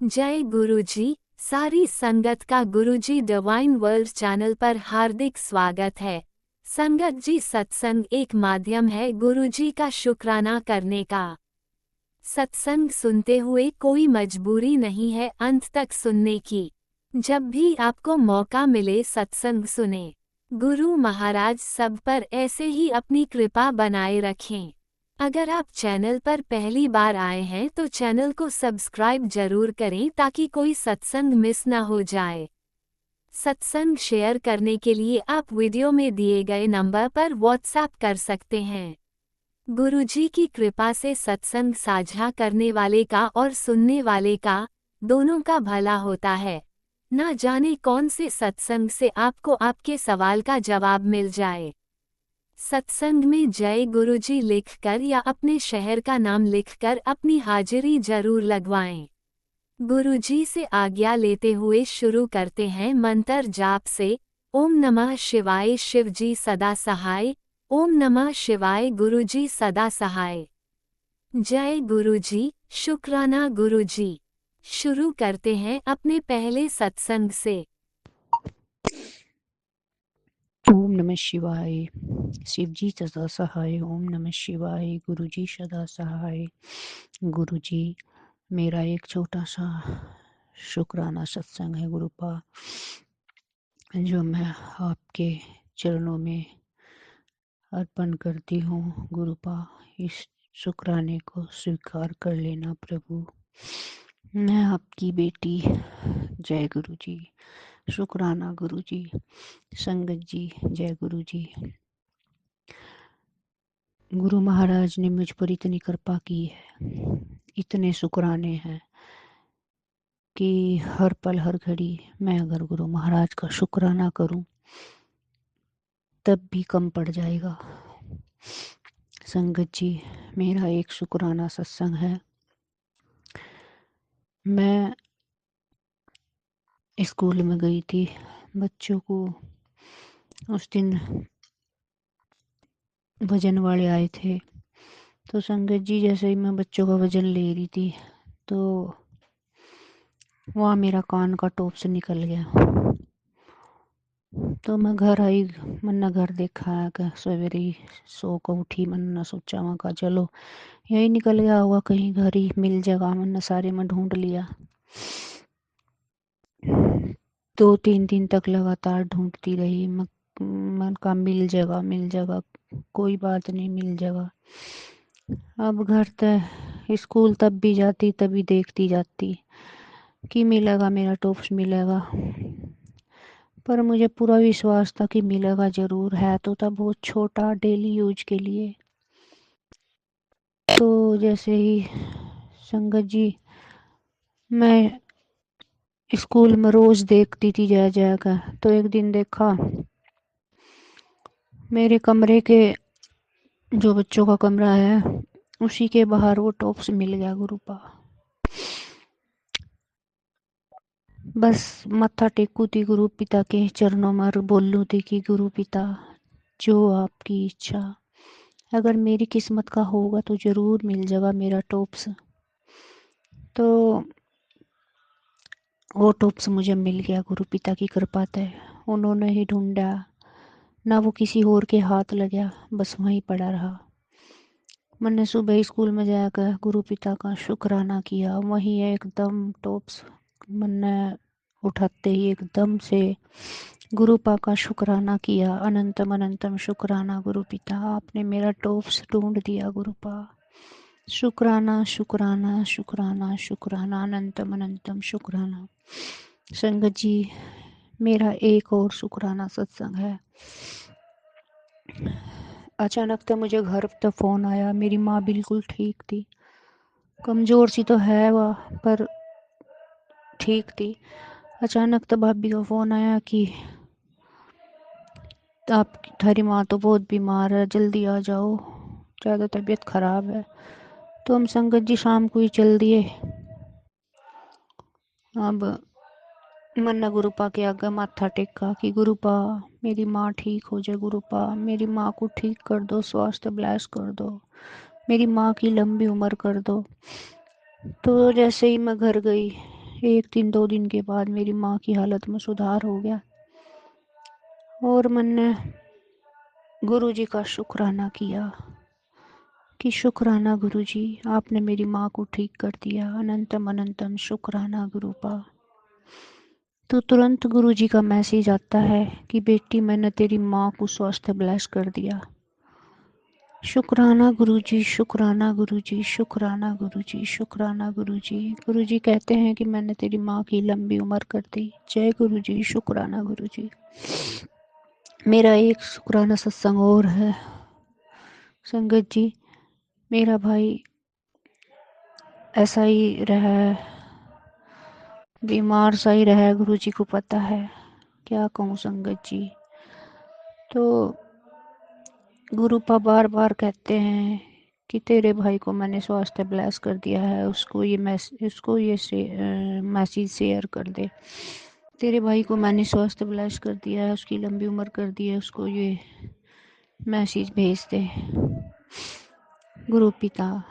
जय गुरुजी। सारी संगत का गुरुजी डिवाइन वर्ल्ड चैनल पर हार्दिक स्वागत है। संगत जी, सत्संग एक माध्यम है गुरुजी का शुक्राना करने का। सत्संग सुनते हुए कोई मजबूरी नहीं है अंत तक सुनने की। जब भी आपको मौका मिले सत्संग सुने। गुरु महाराज सब पर ऐसे ही अपनी कृपा बनाए रखें। अगर आप चैनल पर पहली बार आए हैं तो चैनल को सब्सक्राइब जरूर करें ताकि कोई सत्संग मिस न हो जाए। सत्संग शेयर करने के लिए आप वीडियो में दिए गए नंबर पर व्हाट्सएप कर सकते हैं। गुरुजी की कृपा से सत्संग साझा करने वाले का और सुनने वाले का दोनों का भला होता है। ना जाने कौन से सत्संग से आपको आपके सवाल का जवाब मिल जाए। सत्संग में जय गुरुजी लिखकर या अपने शहर का नाम लिखकर अपनी हाजिरी जरूर लगवाएं। गुरुजी से आज्ञा लेते हुए शुरू करते हैं मंत्र जाप से। ओम नमः शिवाय, शिवजी सदा सहाय। ओम नमः शिवाय, गुरुजी सदा सहाय। जय गुरुजी, शुक्राना गुरुजी। शुरू करते हैं अपने पहले सत्संग से। ओम नमः शिवाय। शिवजी सदा सहाय। ओम नमः शिवाय, गुरुजी सदा सहाय। गुरुजी, मेरा एक छोटा सा शुक्राना सत्संग है गुरुपा, जो मैं आपके चरणों में अर्पण करती हूँ। गुरुपा, इस शुक्राने को स्वीकार कर लेना प्रभु। मैं आपकी बेटी। जय गुरुजी। शुक्राना गुरुजी। संगत जी, जय गुरुजी। गुरु महाराज ने मुझ पर इतनी कृपा की है, इतने शुक्राने हैं कि हर पल हर घड़ी मैं अगर गुरु महाराज का शुक्राना करूं तब भी कम पड़ जाएगा। संगत जी, मेरा एक शुक्राना सत्संग है। मैं स्कूल में गई थी, बच्चों को उस दिन वजन वाले आए थे, तो संगत जी जैसे ही मैं बच्चों का वजन ले रही थी तो वहाँ मेरा कान का टॉप से निकल गया। तो मैं घर आई, मन्ना घर देखा है कि सवेरे ही सो को उठी। मन्ना सोचा वहाँ का चलो यही निकल गया होगा, कहीं घर ही मिल जाएगा। मन्ना सारे में ढूंढ लिया, 2-3 दिन तक लगातार ढूंढती रही। मन का मिल जाएगा मिल जाएगा, कोई बात नहीं मिल जाएगा। अब घर तक स्कूल तब भी जाती, तभी देखती जाती कि मिलेगा, मेरा टॉप्स मिलेगा। पर मुझे पूरा विश्वास था कि मिलेगा ज़रूर। है तो था बहुत छोटा, डेली यूज के लिए। तो जैसे ही संगत जी, मैं स्कूल में रोज़ देखती थी जा जाकर, तो एक दिन देखा मेरे कमरे के, जो बच्चों का कमरा है उसी के बाहर वो टॉप्स मिल गया गुरुपा। बस मत्था टेकू थी गुरु पिता के चरणों में और बोलूँ थी कि गुरु पिता, जो आपकी इच्छा, अगर मेरी किस्मत का होगा तो ज़रूर मिल जाएगा मेरा टॉप्स। तो वो टॉप्स मुझे मिल गया गुरु पिता की कृपा से। उन्होंने ही ढूंढा, ना वो किसी और के हाथ लगा, बस वहीं पड़ा रहा। मैंने सुबह स्कूल में जाकर गुरु पिता का शुक्राना किया, वहीं एकदम टॉप्स मैंने उठाते ही एकदम से गुरुपा का शुक्राना किया। अनंतम अनंतम शुक्राना गुरु पिता, आपने मेरा टॉप्स ढूंढ दिया गुरुपा। शुक्राना शुक्राना शुक्राना शुक्राना, अनंतम अनंतम शुक्राना। संगत जी, मेरा एक और शुक्राना सत्संग है। अचानक तो मुझे घर तक फ़ोन आया। मेरी माँ बिल्कुल ठीक थी, कमज़ोर सी तो है वह, पर ठीक थी। अचानक तो भाभी का फ़ोन आया कि आप, थारी माँ तो बहुत बीमार है, जल्दी आ जाओ, ज़्यादा तबीयत ख़राब है। तो हम संगत जी शाम को ही चल दिए। अब मन्ना गुरुपा के आगे माथा टेका कि गुरुपा, मेरी माँ ठीक हो जाए, गुरुपा मेरी माँ को ठीक कर दो, स्वास्थ्य ब्लेस कर दो, मेरी माँ की लंबी उम्र कर दो। तो जैसे ही मैं घर गई, एक दिन 2 दिन के बाद मेरी माँ की हालत में सुधार हो गया और मैंने गुरुजी का शुक्राना किया कि शुक्राना गुरुजी, आपने मेरी माँ को ठीक कर दिया। अनंतम अनंतम शुक्राना गुरुपा। तो तुरंत गुरुजी का मैसेज आता है कि बेटी, मैंने तेरी माँ को स्वास्थ्य ब्लेस कर दिया। शुक्राना गुरुजी, शुक्राना गुरुजी, शुक्राना गुरुजी, शुक्राना गुरुजी। गुरुजी कहते हैं कि मैंने तेरी माँ की लंबी उम्र कर दी। जय गुरुजी, शुक्राना गुरुजी। मेरा एक शुक्राना सत्संग और है संगत जी। मेरा भाई ऐसा ही रहा है, बीमार सा ही रहा है, गुरुजी को पता है। क्या कहूँ संगत जी। तो गुरुपा बार बार कहते हैं कि तेरे भाई को मैंने स्वास्थ्य ब्लेस कर दिया है, उसको ये मैसेज शेयर कर दे। तेरे भाई को मैंने स्वास्थ्य ब्लेस कर दिया है, उसकी लंबी उम्र कर दी है, उसको ये मैसेज भेज दे। गुरु पिता,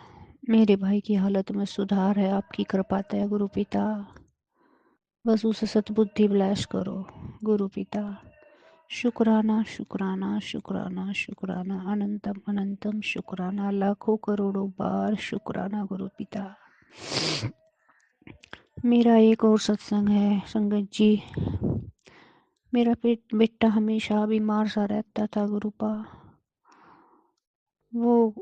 मेरे भाई की हालत में सुधार है, आपकी कृपा है गुरु पिता। बस उसे सद्बुद्धि ब्लेस करो गुरु पिता। शुक्राना शुक्राना शुक्राना शुक्राना, अनंतम अनंतम शुक्राना, लाखों करोड़ों बार शुक्राना गुरु पिता। मेरा एक और सत्संग है संगत जी। मेरा बेटा हमेशा बीमार सा रहता था गुरुपा। वो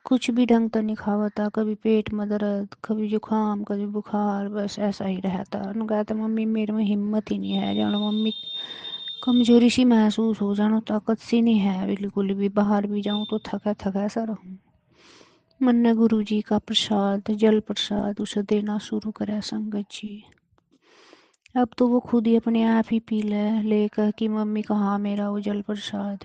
कुछ भी ढंग का नहीं खावा, कभी पेट में दर्द, कभी जुकाम, कभी बुखार, बस ऐसा ही रहता। उन्होंने कहा था मम्मी मेरे में हिम्मत ही नहीं है जानो, मम्मी कमजोरी सी महसूस हो जानो, ताकत सी नहीं है बिल्कुल भी, बाहर भी जाऊं तो थका थका सा रहूं। मैंने गुरु जी का प्रसाद, जल प्रसाद उसे देना शुरू करा संगत जी। अब तो वो खुद ही अपने आप ही पी लेकर कि मम्मी कहाँ मेरा वो जल प्रसाद।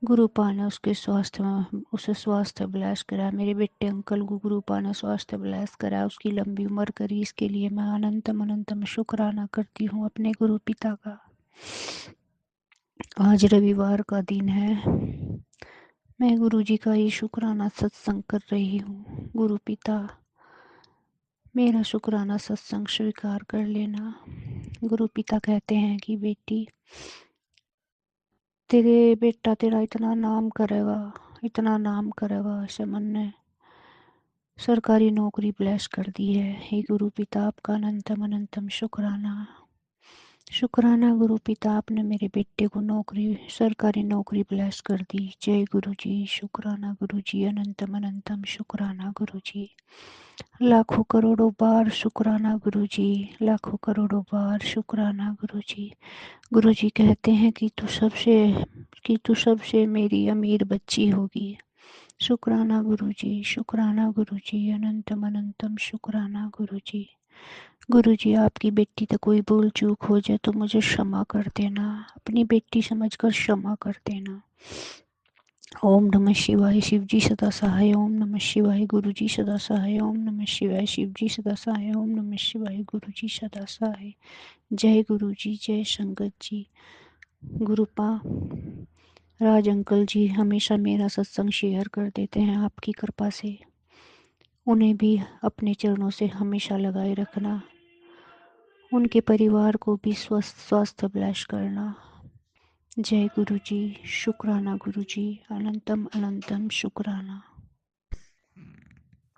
गुरुपा ने उसे स्वास्थ्य ब्लेस करा। मेरे बेटे अंकल को गुरुपा ने स्वास्थ्य ब्लेस करा, उसकी लंबी उम्र करी। इसके लिए मैं अनंतम अनंतम शुक्राना करती हूँ अपने गुरु पिता का। आज रविवार का दिन है, मैं गुरु जी का ये शुक्राना सत्संग कर रही हूँ। गुरु पिता, मेरा शुक्राना सत्संग स्वीकार कर लेना। गुरु पिता कहते हैं कि बेटी, तेरे बेटा तेरा इतना नाम करेगा, इतना नाम करेगा, ऐसे मन ने सरकारी नौकरी ब्लेस कर दी है। हे गुरु पिता, आपका अनंतम अनंतम शुक्राना। शुक्राना गुरु पिता, आपने मेरे बेटे को सरकारी नौकरी ब्लेस कर दी। जय गुरु जी, शुक्राना गुरु जी, अनंतम अनंतम शुक्राना गुरु जी। लाखों करोड़ों बार शुक्राना गुरु जी, लाखों करोड़ों बार शुक्राना गुरु जी। गुरु जी कहते हैं कि तू सबसे मेरी अमीर बच्ची होगी। शुक्राना गुरु जी, शुक्राना गुरु जी, अनंतम अनंतम शुक्राना गुरु जी। गुरु जी, आपकी बेटी तो कोई भूल चूक हो जाए तो मुझे क्षमा कर देना, अपनी बेटी समझकर क्षमा कर देना। ओम नमः शिवाय, शिव जी सदा सहाय। ओम नमः शिवाय, गुरु जी सदा सहाय। ओम नमः शिवाय, शिव जी सदा सहाय। ओम नमः शिवाय, गुरु जी सदा सहाय। जय गुरु जी, जय संगत जी। गुरुपा, राज अंकल जी हमेशा मेरा सत्संग शेयर कर देते हैं, आपकी कृपा से उन्हें भी अपने चरणों से हमेशा लगाए रखना। उनके परिवार को भी स्वास्थ्य ब्लेस करना। जय गुरु जी, शुक्राना गुरु जी, अनंतम अनंतम शुक्राना।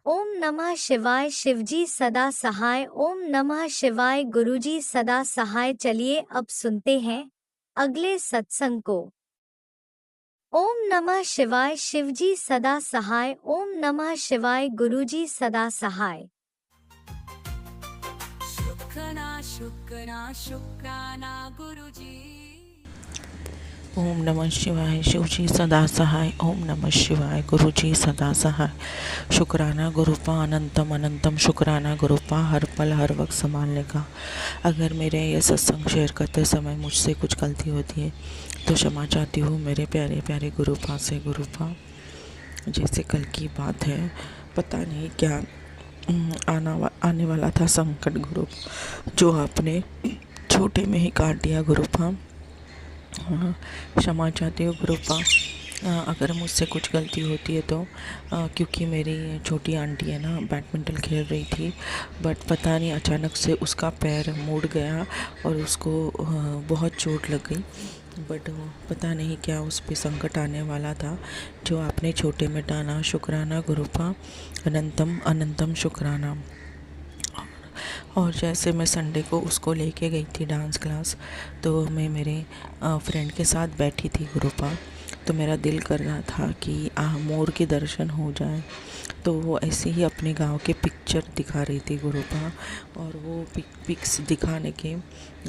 ओम नमः शिवाय, शिवजी सदा सहाय। ओम नमः शिवाय, गुरुजी सदा सहाय। चलिए अब सुनते हैं अगले सत्संग को। ओम नमः शिवाय, शिवजी सदा सहाय। ओम नमः शिवाय, गुरुजी सदा सहाय। शुक्राना गुरुजी। ओम नमः शिवाय, शिवजी सदा सहाय। ओम नमः शिवाय, गुरुजी सदा सहाय। शुक्राना गुरुपा, अनंतम अनंतम शुक्राना गुरुपा, हर पल हर वक्त संभालने का। अगर मेरे ये सत्संग शेयर करते समय मुझसे कुछ गलती होती है तो क्षमा चाहती हूँ मेरे प्यारे प्यारे गुरुपा से। गुरुपा, जैसे कल की बात है, पता नहीं क्या आने वाला था संकट गुरु, जो आपने छोटे में ही काट दिया गुरुपा। हाँ, क्षमा चाहती हूँ गुरुपा। अगर मुझसे कुछ गलती होती है तो क्योंकि मेरी छोटी आंटी है ना, बैडमिंटन खेल रही थी, बट पता नहीं अचानक से उसका पैर मुड़ गया और उसको बहुत चोट लग गई। बट वो पता नहीं क्या उस पे संकट आने वाला था जो आपने छोटे में डाला। शुक्राना गुरुपा, अनंतम अनंतम शुक्राना। और जैसे मैं संडे को उसको लेके गई थी डांस क्लास, तो मैं मेरे फ्रेंड के साथ बैठी थी गुरुपा, तो मेरा दिल कर रहा था कि मोर के दर्शन हो जाए। तो वो ऐसे ही अपने गांव के पिक्चर दिखा रही थी गुरुपा, और वो पिक्स दिखाने के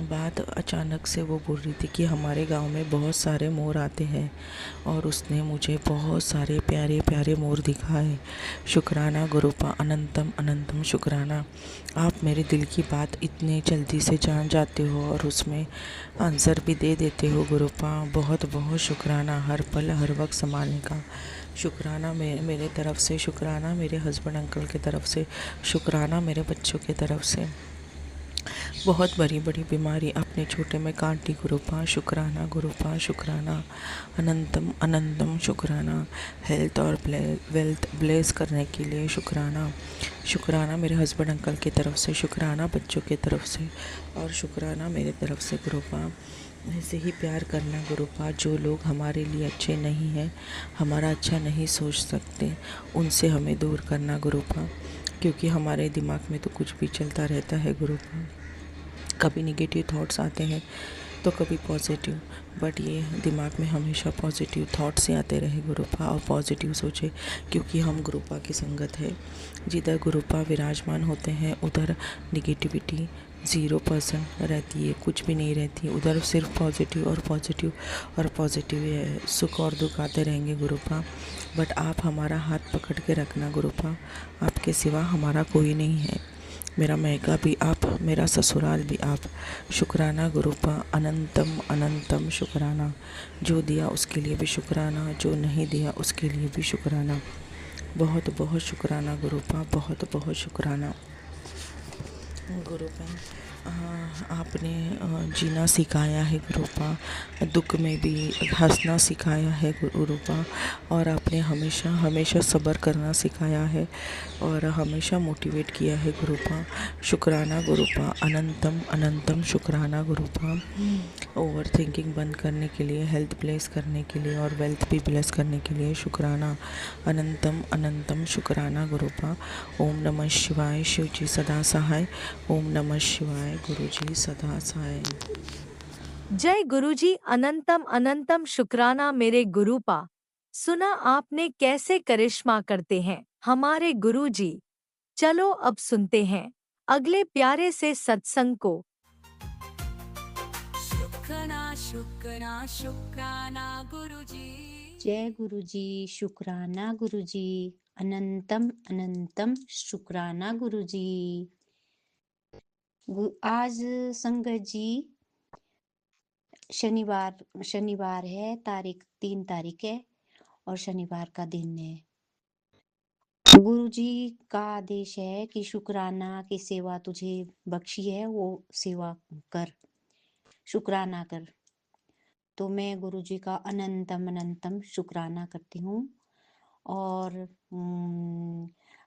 बाद अचानक से वो बोल रही थी कि हमारे गांव में बहुत सारे मोर आते हैं, और उसने मुझे बहुत सारे प्यारे प्यारे मोर दिखाए। शुक्राना गुरुपा, अनंतम अनंतम शुक्राना। आप मेरे दिल की बात इतने जल्दी से जान जाते हो और उसमें आंसर भी दे देते हो गुरुपा। बहुत बहुत शुक्राना, हर पल हर वक्त संभालने का। शुक्राना मेरे तरफ से, शुक्राना मेरे हस्बैंड अंकल की तरफ से, शुक्राना मेरे बच्चों की तरफ से। बहुत बड़ी बड़ी बीमारी अपने छोटे में काटी गुरुपा। शुक्राना गुरुपा, शुक्राना, अनंतम अनंतम शुक्राना। हेल्थ और वेल्थ ब्लेस करने के लिए शुक्राना। शुक्राना मेरे हस्बैंड अंकल की तरफ से, शुक्राना बच्चों की तरफ से, और शुक्राना मेरे तरफ से गुरुपा। ऐसे ही प्यार करना गुरुपा। जो लोग हमारे लिए अच्छे नहीं हैं, हमारा अच्छा नहीं सोच सकते, उनसे हमें दूर करना गुरुपा, क्योंकि हमारे दिमाग में तो कुछ भी चलता रहता है गुरुपा। कभी निगेटिव थॉट्स आते हैं तो कभी पॉजिटिव, बट ये दिमाग में हमेशा पॉजिटिव थॉट्स ही आते रहे गुरुपा, और पॉजिटिव सोचे, क्योंकि हम गुरुपा की संगत है। जिधर गुरुपा विराजमान होते हैं उधर निगेटिविटी 0% रहती है, कुछ भी नहीं रहती, उधर सिर्फ पॉजिटिव और पॉजिटिव और पॉजिटिव है। सुख और दुख आते रहेंगे गुरुपा, बट आप हमारा हाथ पकड़ के रखना गुरुपा। आपके सिवा हमारा कोई नहीं है। मेरा मैका भी आप, मेरा ससुराल भी आप। शुक्राना गुरुपा, अनंतम अनंतम शुक्राना। जो दिया उसके लिए भी शुक्राना, जो नहीं दिया उसके लिए भी शुक्राना। बहुत बहुत शुक्राना गुरुपा, बहुत बहुत शुक्राना गुरुपा। आपने जीना सिखाया है गुरुपा, दुख में भी हंसना सिखाया है गुरुपा, और आपने हमेशा हमेशा सब्र करना सिखाया है और हमेशा मोटिवेट किया है गुरुपा। शुक्राना गुरुपा, अनंतम अनंतम शुक्राना गुरुपा। ओवर थिंकिंग बंद करने के लिए, हेल्थ ब्लेस करने के लिए और वेल्थ भी ब्लेस करने के लिए शुक्राना। अनंतम अनंतम शुक्राना गुरुपा। ओम नमः शिवाय। शिव जी सदा सहाय। ओम नमः शिवाय। गुरु जी सदा सहाय। जय गुरुजी, अनंतम अनंतम शुक्राना मेरे गुरुपा। सुना आपने कैसे करिश्मा करते हैं हमारे गुरुजी। चलो अब सुनते हैं अगले प्यारे से सत्संग को। शुक्राना शुक्राना शुक्राना गुरुजी। जय गुरु जी, शुक्राना गुरु जी, अनंतम अनंतम शुक्राना गुरु जी। आज संगत जी शनिवार है, 3 तारीख है और शनिवार का दिन है। गुरु जी का आदेश है कि शुक्राना की सेवा तुझे बख्शी है, वो सेवा कर, शुक्राना कर। तो मैं गुरु जी का अनंतम अनंतम शुक्राना करती हूँ, और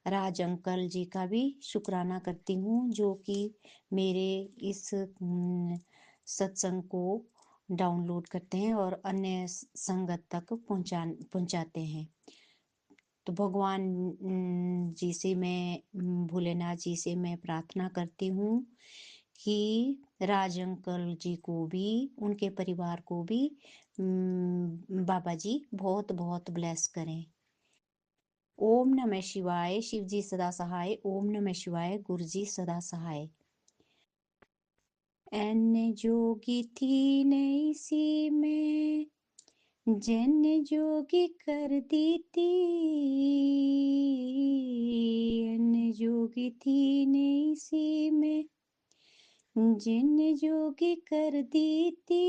राज अंकल जी का भी शुक्राना करती हूँ, जो कि मेरे इस सत्संग को डाउनलोड करते हैं और अन्य संगत तक पहुंचाते हैं। तो भगवान जी से मैं, भोलेनाथ जी से मैं प्रार्थना करती हूँ कि राज अंकल जी को भी, उनके परिवार को भी बाबा जी बहुत बहुत ब्लेस करें। ओम नमः शिवाय। शिव जी सदा सहाय। ओम नमः शिवाय। गुरु जी सदा सहाय। एन जोगी थी नहीं सी में, जन जोगी कर दी थी। एन जोगी थी नहीं सी में, जिन जोगी कर दी थी।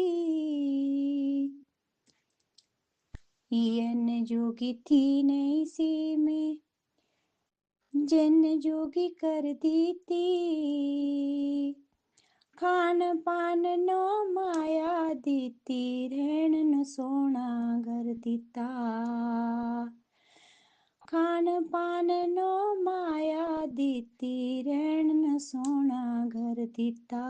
एन जोगी थी नहीं सी में, जिन जोगी कर दी थी। खान पान नो माया दीती, रहन न सोना घर घर दिता, खान पान नो माया दीती, रहन न सोना घर दिता,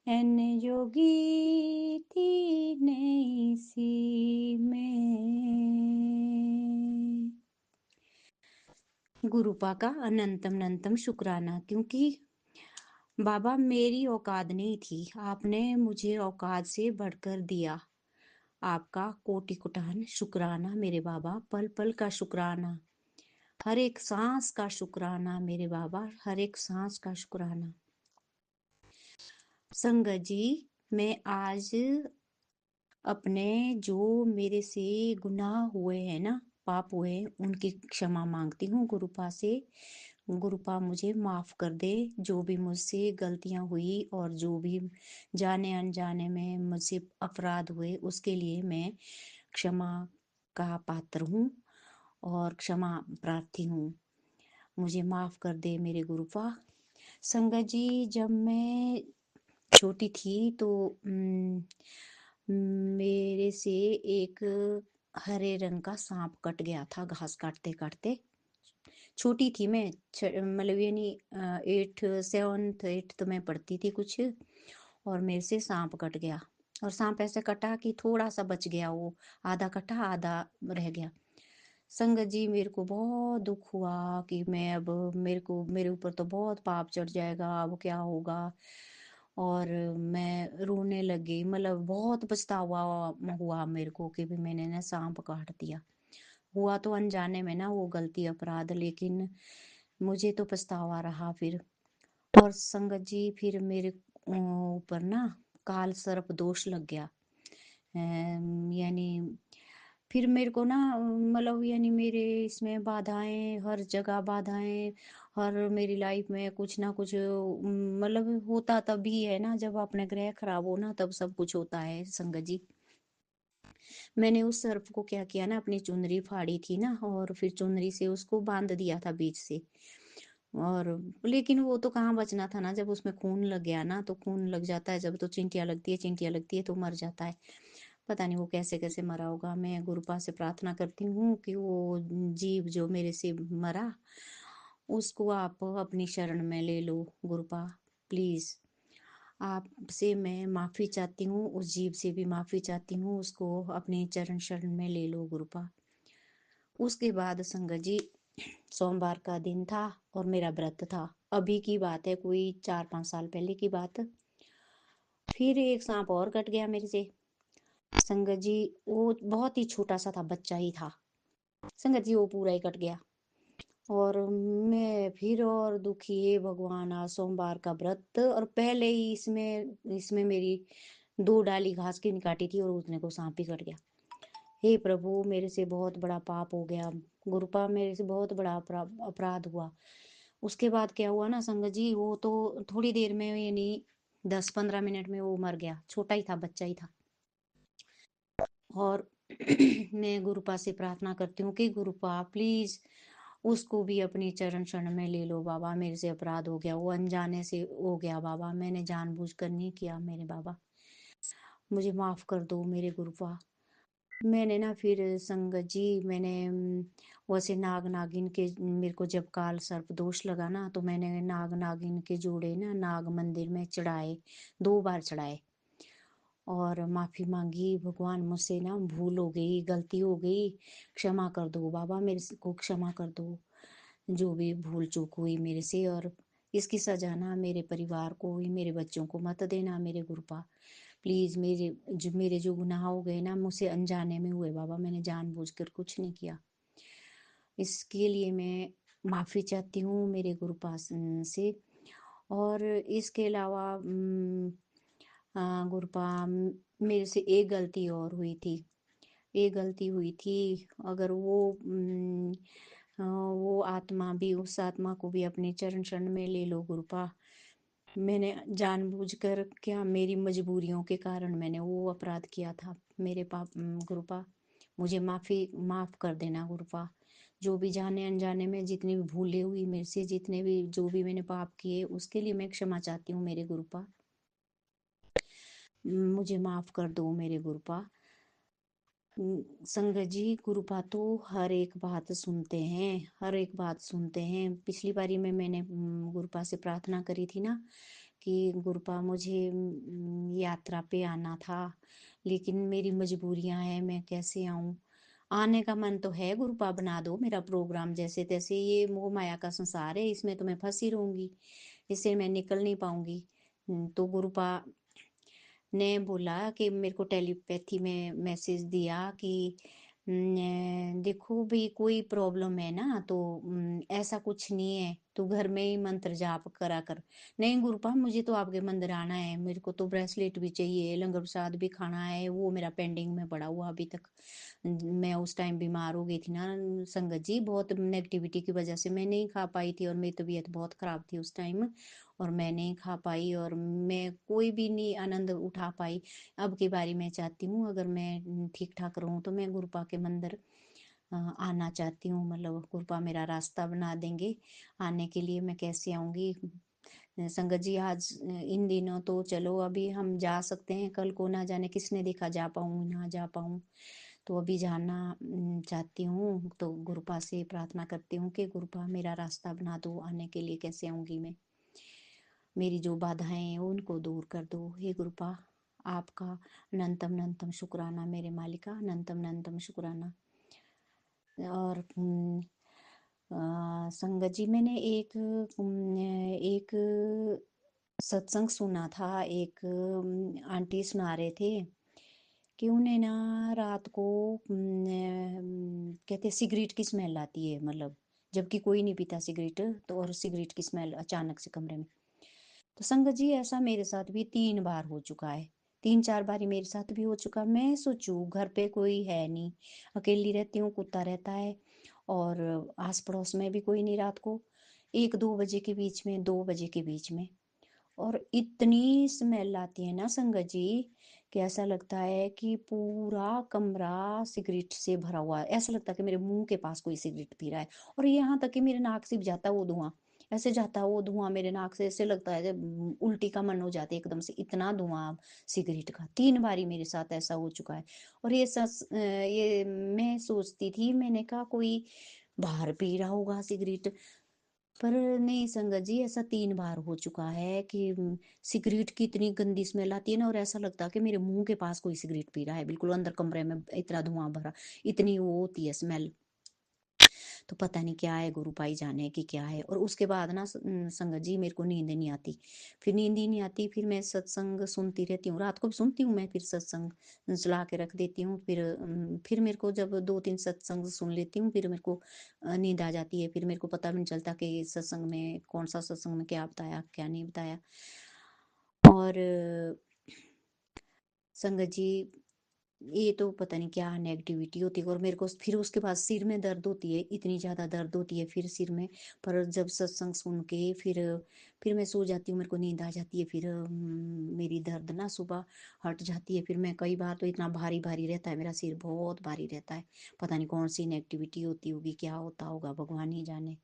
एन जोगी थी नहीं सी में। गुरुपा का अनंतम अनंतम शुक्राना, क्योंकि बाबा मेरी औकात नहीं थी, आपने मुझे औकात से बढ़कर दिया। आपका कोटि कोटान शुक्राना मेरे बाबा, पल पल का शुक्राना, हर एक सांस का शुक्राना मेरे बाबा, हर एक सांस का शुक्राना। संगत जी, मैं आज अपने जो मेरे से गुनाह हुए हैं ना, पाप हुए हैं, उनकी क्षमा मांगती हूँ गुरुपा से। गुरुपा मुझे माफ कर दे, जो भी मुझसे गलतियां हुई और जो भी जाने अनजाने में मुझसे अपराध हुए, उसके लिए मैं क्षमा का पात्र हूँ और क्षमा प्रार्थी हूँ। मुझे माफ कर दे मेरे गुरुपा। संगत जी, जब मैं छोटी थी तो मेरे से एक हरे रंग का सांप कट गया था, घास काटते काटते। छोटी थी मैं, मतलब यानी 7th 8th में पढ़ती थी कुछ, और मेरे से सांप कट गया। और सांप ऐसे कटा कि थोड़ा सा बच गया, वो आधा कटा आधा रह गया। संगत जी, मेरे को बहुत दुख हुआ कि मैं अब मेरे ऊपर तो बहुत पाप चढ़ जाएगा, अब क्या होगा। और मैं रोने लगी, मतलब बहुत पछतावा हुआ मेरे को कि भी मैंने ना सांप काट दिया। हुआ तो अनजाने में ना वो गलती अपराध, लेकिन मुझे तो पछतावा रहा फिर। और संगत जी, फिर मेरे ऊपर ना काल सर्प दोष लग गया। यानी फिर मेरे को ना, मतलब यानी मेरे इसमें बाधाएं, हर जगह बाधाएं, हर मेरी लाइफ में कुछ ना कुछ मतलब होता तभी है ना, जब अपने ग्रह खराब हो ना, तब सब कुछ होता है संगत जी। मैंने उस सर्प को क्या किया ना, अपनी चुनरी फाड़ी थी ना, और फिर चुनरी से उसको बांध दिया था बीच से। और लेकिन वो तो कहाँ बचना था ना, जब उसमें खून लग गया ना, तो खून लग जाता है जब, तो चिंटियाँ लगती है, चिंटियाँ लगती है तो मर जाता है। पता नहीं वो कैसे कैसे मरा होगा। मैं गुरुपा से प्रार्थना करती हूँ कि वो जीव जो मेरे से मरा, उसको आप अपनी शरण में ले लो गुरुपा, प्लीज। आपसे मैं माफी चाहती हूँ, उस जीव से भी माफी चाहती हूँ, उसको अपने चरण शरण में ले लो गुरुपा। उसके बाद संगत जी, सोमवार का दिन था और मेरा व्रत था। अभी की बात है, कोई 4-5 साल पहले की बात। फिर एक सांप और कट गया मेरे से संगत जी। वो बहुत ही छोटा सा था, बच्चा ही था संगत जी, वो पूरा ही कट गया। और मैं फिर और दुखी, है भगवान, आज सोमवार का व्रत, और पहले ही इसमें मेरी 2 डाली घास की निकाटी थी और उसने को सांप ही कट गया। हे प्रभु, मेरे से बहुत बड़ा पाप हो गया गुरुपा, मेरे से बहुत बड़ा अपराध हुआ। उसके बाद क्या हुआ ना संगत जी, वो तो थोड़ी देर में, यानी 10-15 मिनट में वो मर गया। छोटा ही था, बच्चा ही था। और मैं गुरुपा से प्रार्थना करती हूँ कि गुरुपा प्लीज उसको भी अपनी चरण शरण में ले लो बाबा। मेरे से अपराध हो गया, वो अनजाने से हो गया बाबा, मैंने जानबूझकर नहीं किया मेरे बाबा, मुझे माफ कर दो मेरे गुरुपा। मैंने ना फिर संगत जी, मैंने वैसे नाग नागिन के, मेरे को जब काल सर्प दोष लगा ना, तो मैंने नाग नागिन के जोड़े ना नाग मंदिर में चढ़ाए, 2 बार चढ़ाए और माफी मांगी। भगवान, मुझसे ना भूल हो गई, गलती हो गई, क्षमा कर दो बाबा, मेरे को क्षमा कर दो, जो भी भूल चूक हुई मेरे से। और इसकी सजा ना मेरे परिवार को ही, मेरे बच्चों को मत देना मेरे गुरुपा, प्लीज। मेरे जो गुनाह हो गए ना, मुझसे अनजाने में हुए बाबा, मैंने जानबूझकर कुछ नहीं किया। इसके लिए मैं माफी चाहती हूँ मेरे गुरुपा से। और इसके अलावा गुरुपा, मेरे से एक गलती और हुई थी, एक गलती हुई थी। अगर वो आत्मा भी, उस आत्मा को भी अपने चरण शरण में ले लो गुरुपा। मैंने जानबूझकर क्या, मेरी मजबूरियों के कारण मैंने वो अपराध किया था मेरे गुरुपा, मुझे माफ कर देना गुरुपा। जो भी जाने अनजाने में जितनी भी भूलें हुई मेरे से, जितने भी जो भी मैंने पाप किए, उसके लिए मैं क्षमा चाहती हूँ मेरे गुरुपा, मुझे माफ कर दो मेरे गुरुपा। संगत जी, गुरुपा तो हर एक बात सुनते हैं, हर एक बात सुनते हैं। पिछली बारी में मैंने गुरुपा से प्रार्थना करी थी ना कि गुरुपा मुझे यात्रा पे आना था, लेकिन मेरी मजबूरियां हैं, मैं कैसे आऊं। आने का मन तो है, गुरुपा बना दो मेरा प्रोग्राम जैसे तैसे। ये मोह माया का संसार है, इसमें तो मैं फंसी रहूंगी, इससे मैं निकल नहीं पाऊंगी। तो गुरुपा ने बोला कि मेरे को टेलीपैथी में मैसेज दिया कि देखो भाई, कोई प्रॉब्लम है ना तो ऐसा कुछ नहीं है, तू घर में ही मंत्र जाप करा कर। नहीं गुरुपा, मुझे तो आपके मंदिर आना है, मेरे को तो ब्रेसलेट भी चाहिए, लंगर प्रसाद भी खाना है, वो मेरा पेंडिंग में पड़ा हुआ अभी तक। मैं उस टाइम बीमार हो गई थी ना संगत जी, बहुत नेगेटिविटी की वजह से मैं नहीं खा पाई थी, और मेरी तबीयत बहुत खराब थी उस टाइम, और मैं नहीं खा पाई, और मैं कोई भी नहीं आनंद उठा पाई। अब की बारी मैं चाहती हूँ, अगर मैं ठीक ठाक रहूँ तो मैं गुरुपा के मंदिर आना चाहती हूँ। मतलब गुरुपा मेरा रास्ता बना देंगे आने के लिए, मैं कैसे आऊँगी। संगत जी, आज इन दिनों तो चलो अभी हम जा सकते हैं, कल को ना जाने किसने देखा जा पाऊँ ना जा पाऊँ। तो अभी जाना चाहती हूँ, तो गुरुपा से प्रार्थना करती हूँ कि गुरुपा मेरा रास्ता बना दो, आने के लिए कैसे आऊँगी मैं। मेरी जो बाधाएं हैं उनको दूर कर दो हे गुरुपा। आपका अनंतम अनंतम शुक्राना मेरे मालिका, अनंतम अनंतम शुक्राना। और संगत जी, मैंने एक सत्संग सुना था, एक आंटी सुना रहे थे कि उन्हें ना रात को कहते सिगरेट की स्मेल आती है, मतलब जबकि कोई नहीं पीता सिगरेट, तो और सिगरेट की स्मेल अचानक से कमरे में। तो संगत जी, ऐसा मेरे साथ भी 3 बार हो चुका है, 3-4 बार मेरे साथ भी हो चुका। मैं सोचू घर पे कोई है नहीं, अकेली रहती हूँ, कुत्ता रहता है, और आस पड़ोस में भी कोई नहीं। रात को 1-2 बजे के बीच में, 2 बजे के बीच में, और इतनी स्मेल आती है ना संगत जी कि ऐसा लगता है कि पूरा कमरा सिगरेट से भरा हुआ है। ऐसा लगता है कि मेरे मुंह के पास कोई सिगरेट पी रहा है, और यहाँ तक कि मेरे नाक से भी जाता है वो धुआं, ऐसे जाता है वो धुआं मेरे नाक से, ऐसे लगता है जब उल्टी का मन हो जाती है एकदम से, इतना धुआं सिगरेट का। 3 बारी मेरे साथ ऐसा हो चुका है। और ये मैं सोचती थी, मैंने कहा कोई बाहर पी रहा होगा सिगरेट, पर नहीं संगत जी, ऐसा 3 बार हो चुका है कि सिगरेट की इतनी गंदी स्मेल आती है ना, और ऐसा लगता है कि मेरे मुंह के पास कोई सिगरेट पी रहा है, बिल्कुल अंदर कमरे में इतना धुआं भरा, इतनी वो होती है स्मेल। तो पता नहीं क्या है, गुरु भाई जाने की क्या है। और उसके बाद ना संगत जी, मेरे को नींद नहीं आती, फिर नींद ही नहीं आती, फिर मैं सत्संग सुनती रहती हूँ, रात को भी सुनती हूँ मैं, फिर सत्संग चला के रख देती हूँ। फिर मेरे को जब 2-3 सत्संग सुन लेती हूँ, फिर मेरे को नींद आ जाती है, फिर मेरे को पता भी नहीं चलता कि सत्संग में कौन सा सत्संग में क्या बताया क्या नहीं बताया। और संगत जी, ये तो पता नहीं क्या नेगेटिविटी होती है, और मेरे को फिर उसके बाद सिर में दर्द होती है, इतनी ज़्यादा दर्द होती है फिर सिर में। पर जब सत्संग सुन के फिर मैं सो जाती हूँ, मेरे को नींद आ जाती है, फिर मेरी दर्द ना सुबह हट जाती है। फिर मैं कई बार तो इतना भारी भारी रहता है, मेरा सिर बहुत भारी रहता है, पता नहीं कौन सी नेगेटिविटी होती होगी, क्या होता होगा, भगवान ही जाने।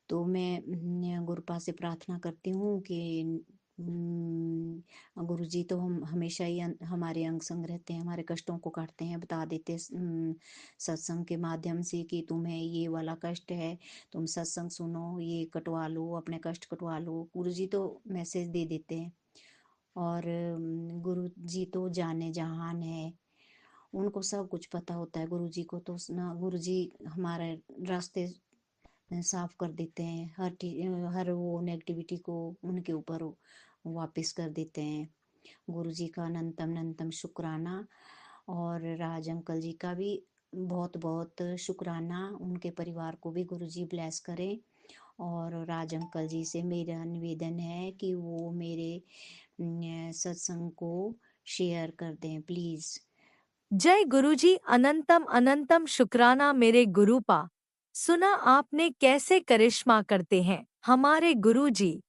तो मैं गुरुपा से प्रार्थना करती हूँ कि गुरु जी तो हम हमेशा ही हमारे अंग संग रहते हैं, हमारे कष्टों को काटते हैं, बता देते सत्संग के माध्यम से कि तुम्हें ये वाला कष्ट है, तुम सत्संग सुनो, ये कटवा लो, अपने कष्ट कटवा लो। गुरु जी तो मैसेज दे देते हैं, और गुरु जी तो जाने जहान है, उनको सब कुछ पता होता है। गुरु जी को तो ना, गुरु जी हमारे रास्ते साफ कर देते हैं, हर वो नेगेटिविटी को उनके ऊपर वापस कर देते हैं। गुरु जी का अनंतम अनंतम शुक्राना, और राज अंकल जी का भी बहुत बहुत शुक्राना, उनके परिवार को भी गुरु जी ब्लेस करें। और राज अंकल जी से मेरा निवेदन है कि वो मेरे सत्संग को शेयर कर दें प्लीज। जय गुरुजी, अनंतम अनंतम शुक्राना मेरे गुरुपा। सुना आपने कैसे करिश्मा करते हैं हमारे गुरुजी।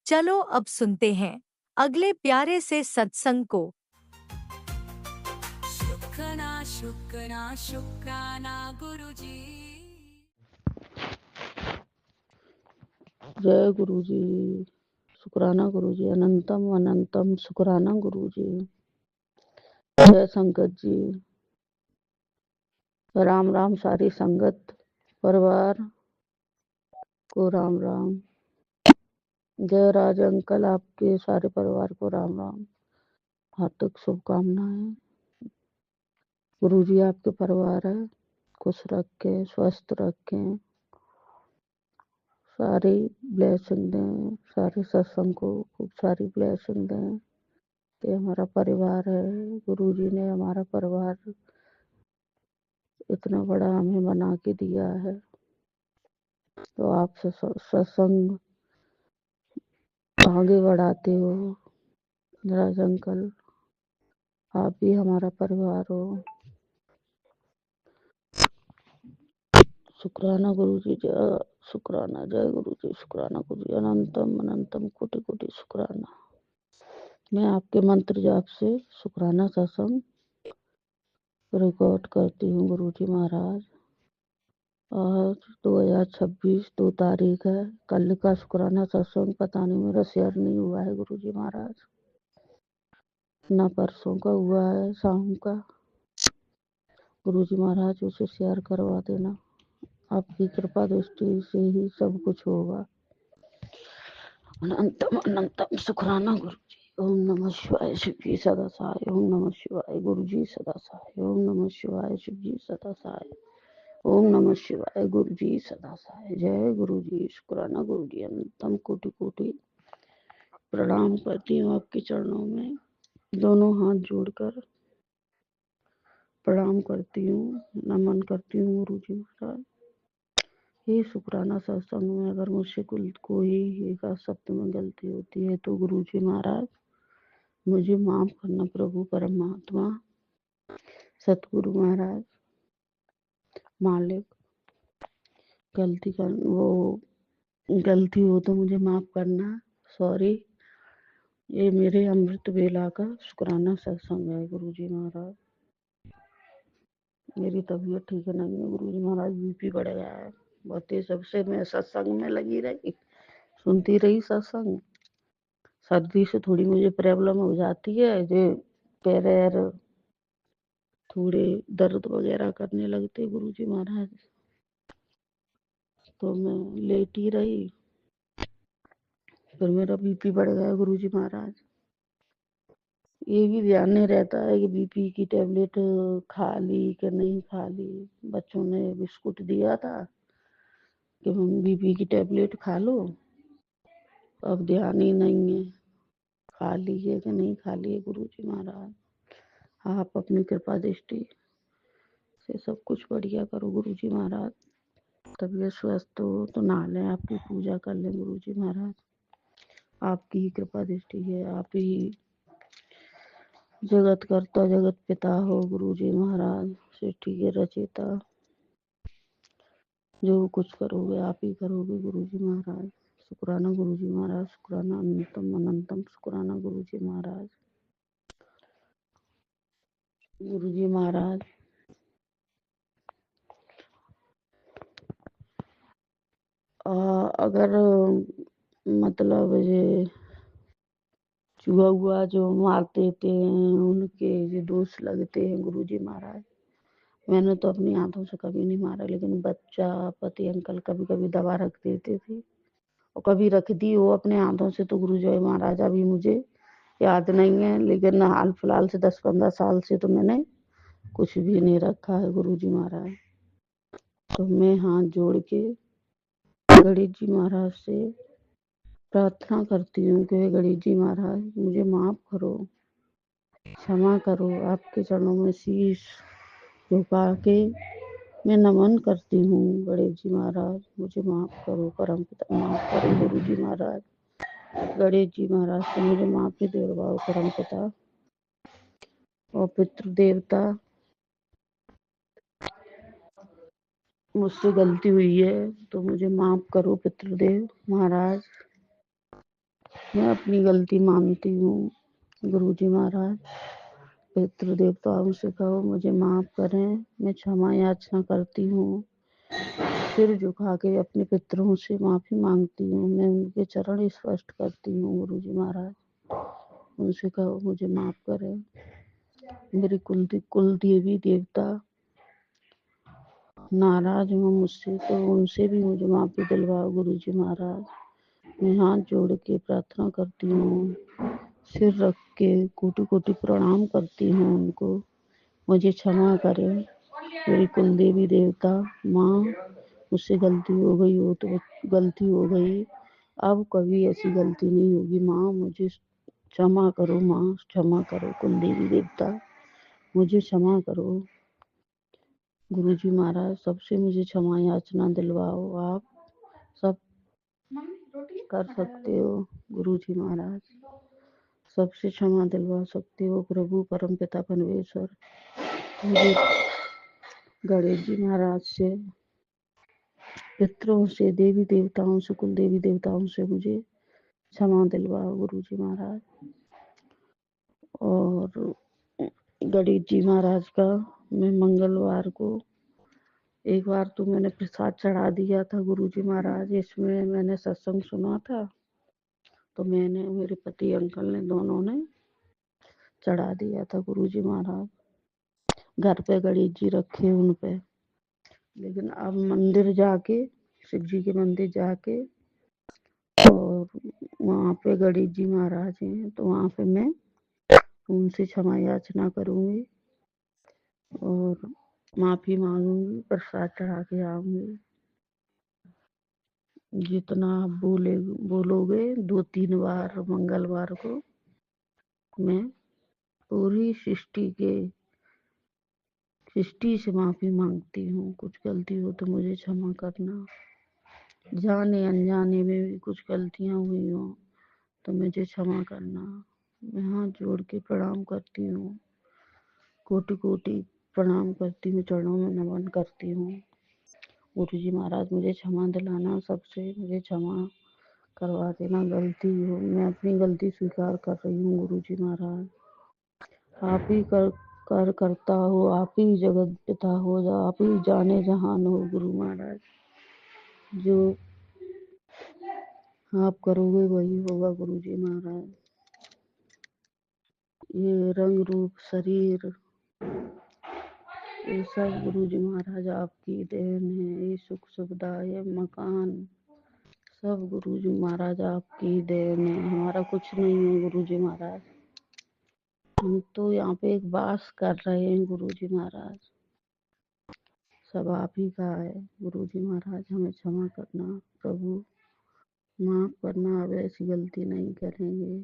चलो अब सुनते हैं अगले प्यारे से सत्संग को। शुक्राना शुक्राना शुक्राना गुरुजी। जय गुरु जी, शुक्राना गुरु जी, अनंतम अनंतम शुक्राना गुरु जी। जय संगत जी, राम राम सारी संगत परिवार को राम राम। जयराज अंकल आपके सारे परिवार को राम राम, हार्दिक शुभकामनाएं। गुरुजी आपके परिवार है, खुश रखें, स्वस्थ रखें, सारी ब्लेसिंग दें, सारे सत्संग को खूब सारी ब्लेसिंग दें। ये हमारा परिवार है, गुरुजी ने हमारा परिवार इतना बड़ा हमें बना के दिया है, तो आप सत्संग आगे बढ़ाते हो। राज अंकल आप भी हमारा परिवार हो। शुक्राना गुरुजी, जय शुक्राना, जय गुरुजी, शुक्राना गुरुजी, अनंतम अनंतम कोटि कोटि शुक्राना। मैं आपके मंत्र जाप से शुक्राना सत्संग रिकॉर्ड करती हूँ गुरुजी महाराज। आज 2026 2 तारीख है। कल का शुक्राना सत्संग पता नहीं मेरा शेयर नहीं हुआ है गुरुजी महाराज, ना परसों का हुआ है शाम का। गुरुजी महाराज उसे शेयर करवा देना, आपकी कृपा दृष्टि से ही सब कुछ होगा। अनंतम अनंतम शुक्राना गुरुजी। ओम नमः शिवाय, शिव जी सदा सहाय। ओम नमः शिवाय, गुरुजी सदा सहाय। ओम नमः शिवाय, शिव जी सदा सहाय। ओम नमः शिवाय, गुरुजी सदा सहाय। जय गुरुजी, शुक्राना गुरुजी, अनंतम कोटि कोटि प्रणाम करती हूँ आपके चरणों में, दोनों हाथ जोड़कर प्रणाम करती हूँ, नमन करती हूँ गुरुजी महाराज। ये शुक्राना सत्संग में अगर मुझसे कोई एक शब्द में गलती होती है तो गुरुजी महाराज मुझे माफ करना। प्रभु परमात्मा सतगुरु महाराज मालिक, गलती हो तो मुझे माफ करना, सॉरी। ये मेरे अमृत बेला का शुक्राना सत्संग है गुरुजी महाराज। मेरी तबीयत ठीक नहीं है गुरुजी महाराज, बीपी बढ़ गया है बहुत ही। सबसे मैं सत्संग में लगी रही, सुनती रही सत्संग। सर्दी से थोड़ी मुझे प्रॉब्लम हो जाती है, जो पैर थोड़े दर्द वगैरह करने लगते गुरुजी महाराज, तो मैं लेटी रही, फिर मेरा बीपी बढ़ गया गुरुजी महाराज। ये भी ध्यान नहीं रहता है कि बीपी की टेबलेट खा ली कि नहीं खा ली। बच्चों ने बिस्कुट दिया था कि बीपी की टेबलेट खा लो, अब ध्यान ही नहीं है खा ली है कि नहीं खा ली है गुरुजी महाराज। आप अपनी कृपा दृष्टि से सब कुछ बढ़िया करो गुरुजी महाराज। तबीयत स्वस्थ हो तो नहा लें, आपकी पूजा कर लें गुरुजी महाराज। आपकी ही कृपा दृष्टि है, आप ही जगत करता जगत पिता हो गुरुजी महाराज, सृष्टि के रचयिता। जो कुछ करोगे आप ही करोगे गुरुजी महाराज। शुक्राना गुरुजी महाराज, शुक्राना अनंतम अनंतम शुक्राना गुरुजी महाराज। गुरुजी महाराज अगर मतलब ये चूहा हुआ जो मार देते हैं उनके ये दोष लगते हैं गुरुजी महाराज। मैंने तो अपनी आंखों से कभी नहीं मारा, लेकिन बच्चा पति अंकल कभी कभी दवा रख देते थे और कभी रख दी वो अपने हाथों से, तो गुरुजी महाराज अभी मुझे याद नहीं है, लेकिन हाल फिलहाल से 10-15 साल से तो मैंने कुछ भी नहीं रखा है गुरुजी महाराज। तो मैं हाथ जोड़ के गणेश जी महाराज से प्रार्थना करती हूँ कि गणेश जी महाराज मुझे माफ करो, क्षमा करो। आपके चरणों में शीश झुका के मैं नमन करती हूँ गणेश जी महाराज, मुझे माफ करो। परम पिता माफ करो गुरुजी महाराज। गणेश जी महाराज से मुझे माफी दिलवाओ परम पिता और पितृ देवता। मुझसे गलती हुई है तो मुझे माफ करो पितृदेव महाराज। मैं अपनी गलती मानती हूँ गुरुजी महाराज। पितृ देवताओं से कहो मुझे माफ करें, मैं क्षमा याचना करती हूँ। सिर झुका के अपने पितरों से माफी मांगती हूँ, मैं उनके चरण स्पर्श करती हूँ गुरुजी महाराज। उनसे कहो मुझे माफ करें। मेरे कुल देवी देवता नाराज हो मुझसे तो उनसे भी मुझे माफ़ी दिलवाओ गुरुजी महाराज। मैं हाथ जोड़ के प्रार्थना करती हूँ, सिर रख के कोटि कोटि प्रणाम करती हूँ उनको। मुझे क्षमा करें मेरी कुल देवी देवता माँ, मुझसे गलती हो गई हो तो गलती हो गई, अब कभी ऐसी गलती नहीं होगी माँ, मुझे क्षमा करो माँ, क्षमा करो कुल देवी देवता, मुझे क्षमा करो। गुरुजी महाराज सबसे मुझे क्षमा याचना दिलवाओ, आप सब कर सकते हो गुरुजी महाराज, सबसे क्षमा दिलवा सकते हो प्रभु परम पिता परमेश्वर। मुझे गणेश जी महाराज से, पितरों से, देवी देवताओं से, कुल देवी देवताओं से मुझे क्षमा दिलवाओ गुरुजी महाराज। और गणेश जी महाराज का मैं मंगलवार को एक बार तो मैंने प्रसाद चढ़ा दिया था गुरुजी महाराज, इसमें मैंने सत्संग सुना था तो मैंने, मेरे पति अंकल ने, दोनों ने चढ़ा दिया था गुरुजी महाराज। घर पे गणेश जी रखे उन पे, लेकिन अब मंदिर जाके, शिव जी के मंदिर जाके, और वहाँ पे गणेश जी महाराज हैं तो वहाँ पे मैं उनसे क्षमा याचना करूँगी और माफ़ी मांगूंगी, प्रसाद चढ़ा के आऊँगी। जितना आप बोलोगे 2-3 बार मंगलवार को, मैं पूरी सृष्टि से माफ़ी मांगती हूँ। कुछ गलती हो तो मुझे क्षमा करना, जाने अनजाने में भी कुछ गलतियाँ हुई हो तो मुझे क्षमा करना। मैं हाथ जोड़ के प्रणाम करती हूँ, कोटि कोटि प्रणाम करती हूँ, चरणों में नमन करती हूँ। गुरुजी महाराज मुझे क्षमा दिलाना, सबसे मुझे क्षमा करवा देना, गलती हो, मैं अपनी गलती स्वीकार कर रही हूँ गुरुजी महाराज। आप ही करता हो, आप ही जगत पिता हो, आप ही जाने जहान हो गुरु महाराज, जो आप करोगे वही होगा गुरुजी महाराज। ये रंग रूप शरीर, ये सब गुरुजी महाराज आपकी देन है। ये सुख सुविधा, ये मकान, सब गुरुजी महाराज आपकी देन है, हमारा कुछ नहीं है गुरुजी महाराज। हम तो यहाँ पे एक वास कर रहे हैं गुरुजी महाराज, सब आप ही का है गुरुजी महाराज। हमें क्षमा करना प्रभु, माफ करना, अब ऐसी गलती नहीं करेंगे।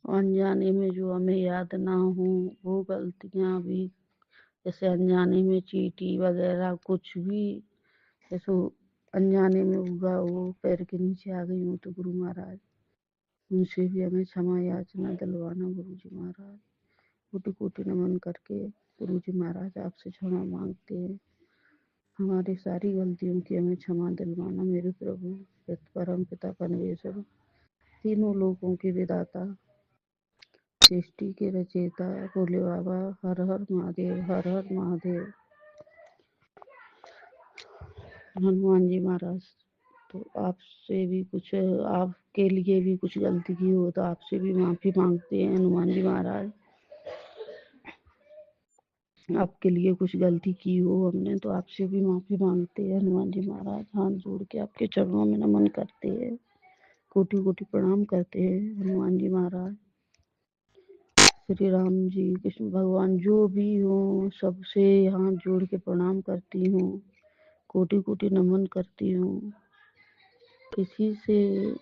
अनजाने में जो हमें याद ना हो वो गलतियाँ भी, जैसे अनजाने में चींटी वगैरह कुछ भी जैसे अनजाने में हुआ, वो पैर के नीचे आ गई हूँ तो गुरु महाराज उनसे भी हमें क्षमा याचना दिलवाना गुरुजी महाराज। कोटि कोटि नमन करके गुरुजी महाराज आपसे क्षमा मांगते हैं, हमारी सारी गलतियों की हमें क्षमा दिलवाना मेरे प्रभु परम पिता परमेश्वर, तीनों लोगों के विदाता, सृष्टि के रचयिता भोले बाबा, हर हर महादेव, हर हर महादेव। हनुमान जी महाराज तो आपसे भी कुछ, आपके लिए भी कुछ गलती की हो तो आपसे भी माफ़ी मांगते हैं हनुमान जी महाराज। आपके लिए कुछ गलती की हो हमने तो आपसे भी माफ़ी मांगते हैं हनुमान जी महाराज। हाथ जोड़ के आपके चरणों में नमन करते हैं, कोटि कोटि प्रणाम करते हैं हनुमान जी महाराज। श्री राम जी, कृष्ण भगवान जो भी हो, सबसे हाथ जोड़ के प्रणाम करती हूँ, कोटि कोटि नमन करती हूँ। किसी से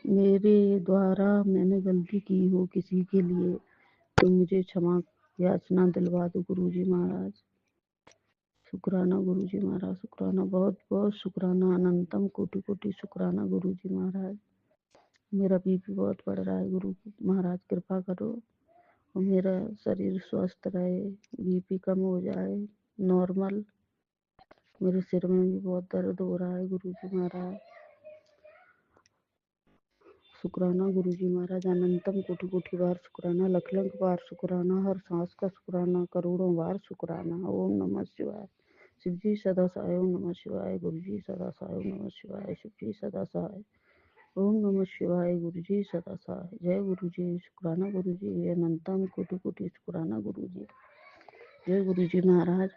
मेरे द्वारा मैंने गलती की हो किसी के लिए तो मुझे क्षमा याचना दिलवा दो गुरुजी महाराज। शुक्राना गुरुजी महाराज, शुक्राना, बहुत बहुत शुक्राना, अनंतम कोटि कोटि शुक्राना गुरुजी महाराज। मेरा बीपी बहुत बढ़ रहा है गुरु महाराज, कृपा करो और मेरा शरीर स्वस्थ रहे, बीपी कम हो जाए नॉर्मल। मेरे सिर में भी बहुत दर्द हो रहा है गुरुजी महाराज। शुक्राना गुरुजी महाराज, अनंतम कोटि कोटि बार शुक्राना, लख लख बार शुक्राना, हर सांस का शुक्राना, करोड़ों बार शुक्राना। ओम नमः शिवाय। शिव जी सदा सहाय, ओम नमः शिवाय। गुरु जी सदा सहाय, ओम नमः शिवाय। शिव जी सदा सहाय, ओम नमः शिवाय। गुरु जी सदा सहाय। जय गुरु जी, शुक्राना गुरु जी, अनंतम कोटि कोटि शुक्राना गुरु जी। जय गुरु जी महाराज।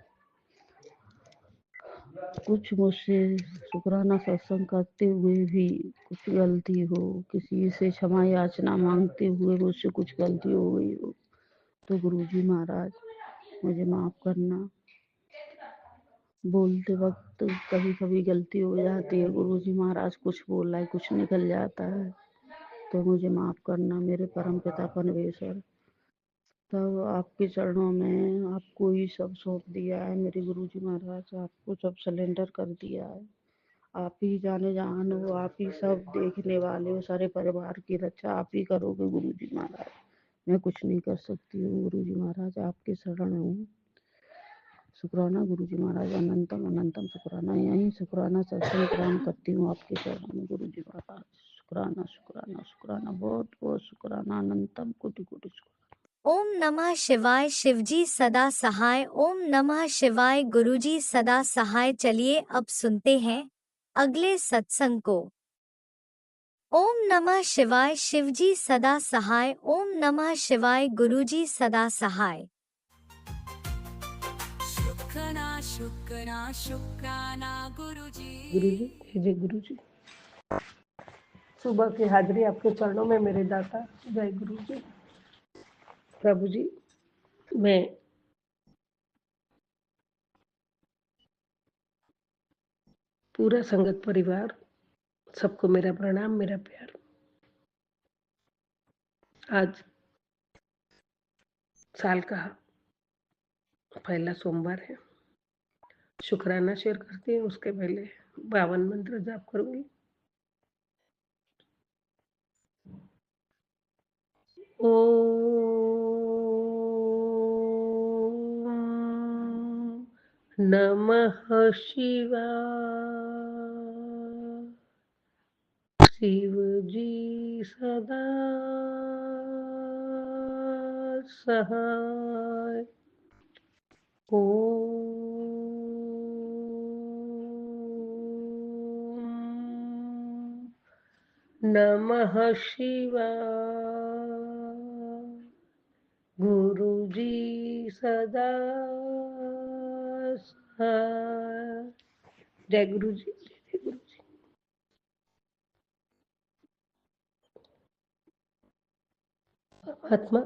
कुछ मुझसे शुक्राना सत्संग करते हुए भी कुछ गलती हो, किसी से क्षमा याचना मांगते हुए मुझसे कुछ गलती हो गई हो, तो गुरुजी महाराज मुझे माफ करना। बोलते वक्त कभी कभी गलती हो जाती है गुरुजी महाराज, कुछ बोल रहा है कुछ निकल जाता है, तो मुझे माफ करना मेरे परम पिता परमेश्वर। तब आपके चरणों में आपको ही सब सौंप दिया है मेरे गुरुजी महाराज, आपको सब सरेंडर कर दिया है। आप ही जाने जहान हो, आप ही सब देखने वाले हो, सारे परिवार की रक्षा आप ही करोगे गुरुजी महाराज। मैं कुछ नहीं कर सकती हूँ गुरुजी महाराज, आपके शरण हूँ। शुक्राना गुरुजी महाराज, अनंतम अनंतम शुक्राना। यही शुक्राना सत्संग प्रणाम करती हूँ आपके चरण में गुरुजी महाराज। शुक्राना शुक्राना शुक्राना, बहुत बहुत शुक्राना, अनंतम कोटि कोटि शुक्राना। ओम नमः शिवाय। शिवजी सदा सहाय। ओम नमः शिवाय। गुरुजी सदा सहाय। चलिए अब सुनते हैं अगले सत्संग को। ओम नमः शिवाय। शिवजी सदा सहाय। ओम नमः शिवाय। गुरुजी सदा सहाय। शुक्राना शुक्राना शुक्राना गुरुजी। गुरुजी, जय गुरुजी। सुबह की हाजिरी आपके चरणों में मेरे दाता। जय गुरुजी। प्रभु जी, मैं पूरा संगत परिवार, सबको मेरा प्रणाम, मेरा प्यार। आज साल का पहला सोमवार है। शुक्राना शेयर करती हूँ, उसके पहले 52 मंत्र जाप करूंगी। ओम नमः शिवाय। शिव जी सदा सहाय। ओम नमः शिवाय। गुरुजी सदा सहाय। जय गुरुजी, जय गुरुजी। आत्मा,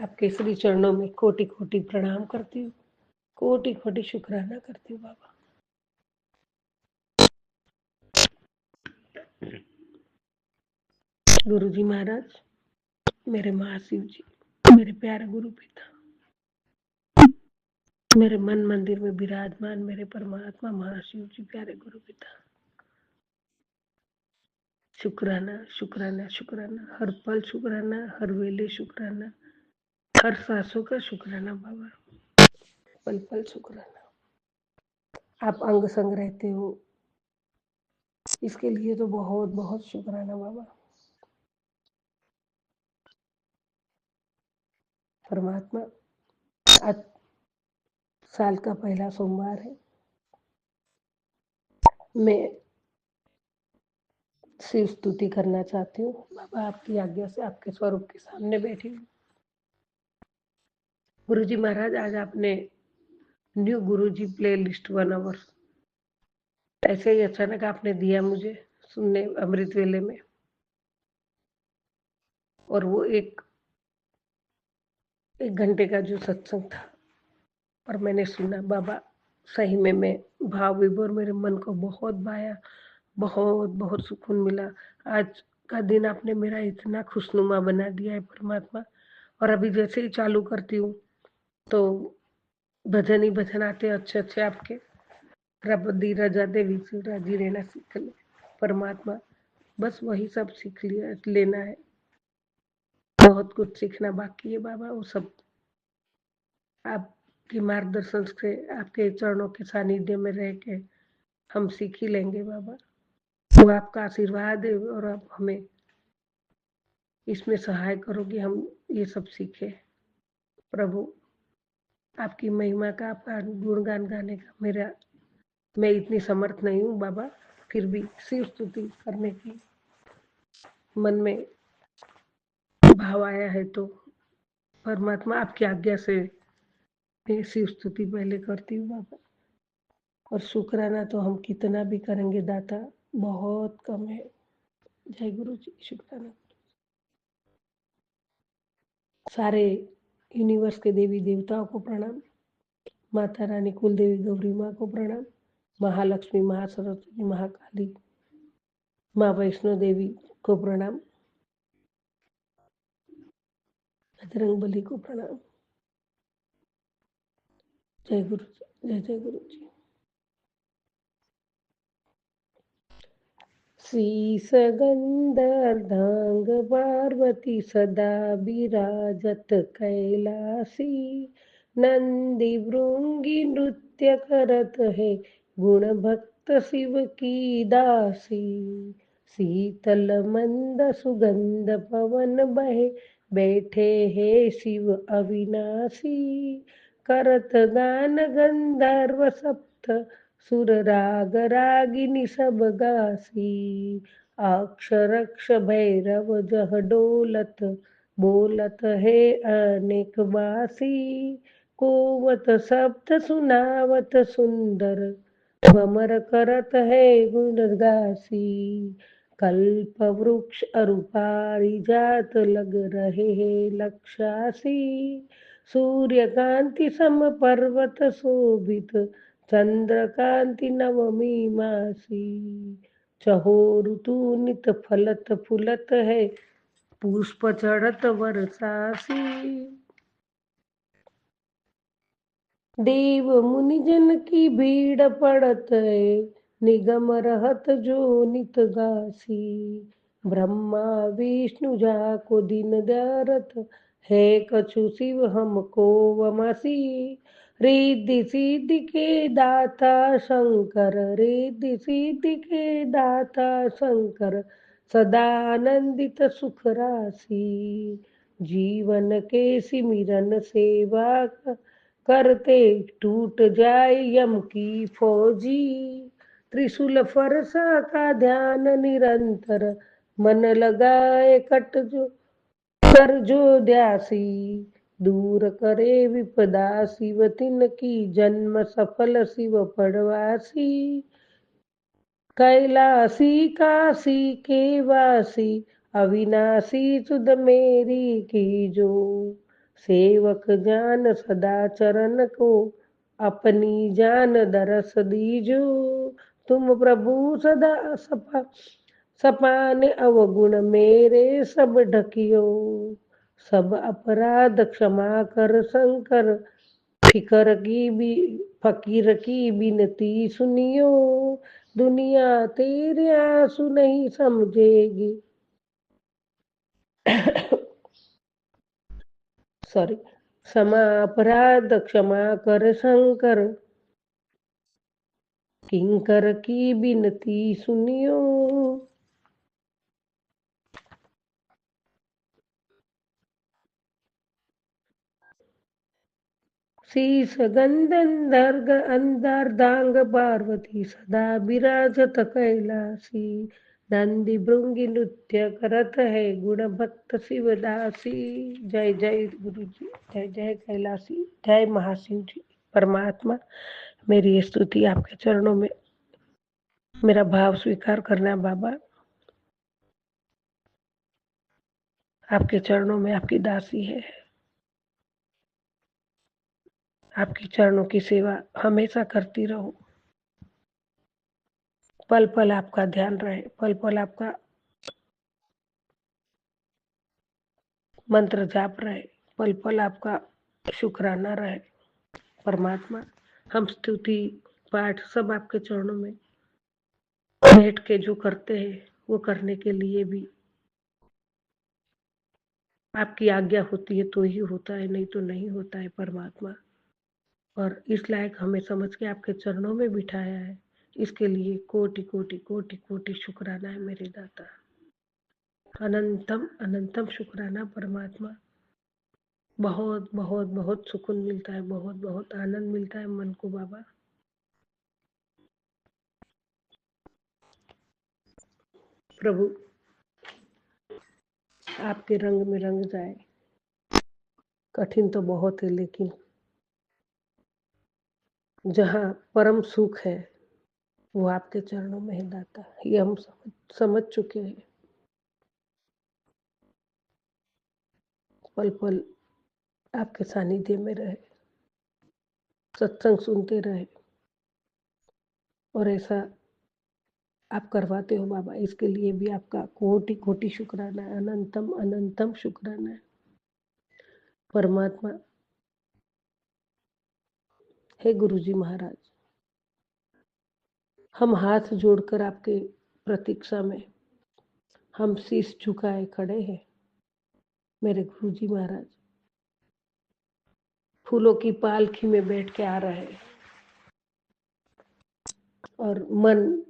आपके श्री चरणों में कोटि कोटि प्रणाम करती हूँ, कोटि कोटि शुक्राना करती हूँ बाबा। गुरुजी महाराज, मेरे महाशिव जी, मेरे प्यारे गुरु पिता, मेरे मन मंदिर में विराजमान मेरे परमात्मा महाशिव जी, प्यारे गुरु पिता, शुक्राना शुक्राना शुक्राना, हर पल शुक्राना, हर वेले शुक्राना, हर सांसों का शुक्राना बाबा, पल पल शुक्राना। आप अंग संग रहते हो, इसके लिए तो बहुत बहुत शुक्राना बाबा। परमात्मा, आज साल का पहला सोमवार है। मैं शिव स्तुति करना चाहती हूँ बाबा, आपकी आज्ञा से आपके स्वरूप के सामने बैठी हूँ। गुरुजी महाराज, आज आपने new Guruji playlist 1 hour ऐसे ही अचानक आपने दिया मुझे सुनने अमृत वेले में, और वो एक घंटे का जो सत्संग था और मैंने सुना बाबा, सही में मैं भाव विभोर मेरे मन को बहुत भाया, बहुत बहुत सुकून मिला। आज का दिन आपने मेरा इतना खुशनुमा बना दिया है परमात्मा। और अभी जैसे ही चालू करती हूँ तो भजन ही भजन आते अच्छे अच्छे आपके। द्रौपदी रजा देवी से राजी रहना सीख ले परमात्मा, बस वही सब सीख लिया लेना है। बहुत कुछ सीखना बाकी है बाबा, वो सब आपके मार्गदर्शन से, आपके चरणों के सानिध्य में रह के हम सीख ही लेंगे बाबा। वो आपका आशीर्वाद है और आप हमें इसमें सहाय करोगे, हम ये सब सीखे। प्रभु, आपकी महिमा का, आपका गुणगान गाने का मैं इतनी समर्थ नहीं हूँ बाबा, फिर भी शिव स्तुति करने की मन में भाव आया है, तो परमात्मा आपकी आज्ञा से मैं शिव स्तुति पहले करती हूँ बाबा। और शुक्राना तो हम कितना भी करेंगे दाता बहुत कम है। जय गुरु जी। शुक्राना। सारे यूनिवर्स के देवी देवताओं को प्रणाम। माता रानी कुल देवी गौरी माँ को प्रणाम। महालक्ष्मी, महासरस्वती, महाकाली, माँ वैष्णो देवी को प्रणाम। बजरंग बली को प्रणाम। जय गुरु जी। जय जय गुरु जी। शीस गंधर्धांग पार्वती सदा विराजत कैलासी। नंदी भृंगी नृत्य करत है गुण भक्त शिव की दासी। शीतल मंद सुगंध पवन बहे बैठे है शिव अविनाशी। करत गान गंधर्व सप्त सुर राग रागिनी सब गासी। अक्षरक्ष भैरव जह डोलत बोलत है अनेक बासी। कोवत शब्द सुनावत सुंदर भमर करत है गुण गासी। कल्प वृक्ष अरु पारिजात लग रहे हैं लक्षासी। सूर्य कांति सम पर्वत शोभित चंद्रकांति नवमी मासी। चहो ऋतु नित फलत फुलत है पुष्प चढ़त वर्षासी। देव मुनि जन की भीड़ पड़त है निगम रहत जो नित गासी। ब्रह्मा विष्णु जाको दिन दरत है कछु शिव हमको वमसी। रिद्धि सिद्धि के दाता शंकर, रिद्धि सिद्धि के दाता शंकर, सदानंदित सुख राशि। जीवन के सिमिरन सेवा करते टूट जाए यम की फौजी। त्रिशूल फरसा का ध्यान निरंतर मन लगाए कट जो कर जो द्यासी। दूर करे विपदा शिव तिन की जन्म सफल शिव पड़वासी। कैलासी काशी के वासी अविनाशी सुध मेरी की जो। सेवक जान सदा चरण को अपनी जान दरस दीजो। तुम प्रभु सदा सपाने अवगुण मेरे सब ढकियो। सब अपराध क्षमा कर शंकर, फकीर की बिनती सुनियो। दुनिया तेरे आंसू नहीं समझेगी। सॉरी। क्षमा अपराध क्षमा कर शंकर, किंकर की बिनती सुनियो। शीस गंधर्ग अंतर्धांग पार्वती सदा विराजत कैलासी। नंदी भृंगी नृत्य करत है गुण भक्त शिवदासी। जय जय गुरु जी। जय जय कैलासी। जय महाशिव जी। परमात्मा, मेरी स्तुति आपके चरणों में मेरा भाव स्वीकार करना बाबा। आपके चरणों में आपकी दासी है। आपके चरणों की सेवा हमेशा करती रहूं। पल पल आपका ध्यान रहे, पल पल आपका मंत्र जाप रहे, पल पल आपका शुक्राना रहे। परमात्मा, हम स्तुति पाठ सब आपके चरणों में बैठ के जो करते हैं वो करने के लिए भी आपकी आज्ञा होती है तो ही होता है, नहीं तो नहीं होता है परमात्मा। और इस लायक हमें समझ के आपके चरणों में बिठाया है, इसके लिए कोटि कोटि कोटि कोटि शुक्राना है मेरे दाता। अनंतम अनंतम शुक्राना परमात्मा। बहुत बहुत बहुत सुकून मिलता है, बहुत बहुत आनंद मिलता है मन को बाबा। प्रभु आपके रंग में रंग जाए। कठिन तो बहुत है, लेकिन जहाँ परम सुख है वो आपके चरणों में है दाता। ये हम समझ चुके हैं। पल पल आपके सानिध्य में रहे, सत्संग सुनते रहे, और ऐसा आप करवाते हो बाबा, इसके लिए भी आपका कोटि कोटि शुक्राना है, अनंतम अनंतम शुक्राना है। परमात्मा, हे गुरुजी महाराज, हम हाथ जोड़कर आपके प्रतीक्षा में हम शीश झुकाए खड़े हैं। मेरे गुरुजी महाराज फूलों की पालकी में बैठ के आ रहे हैं और मन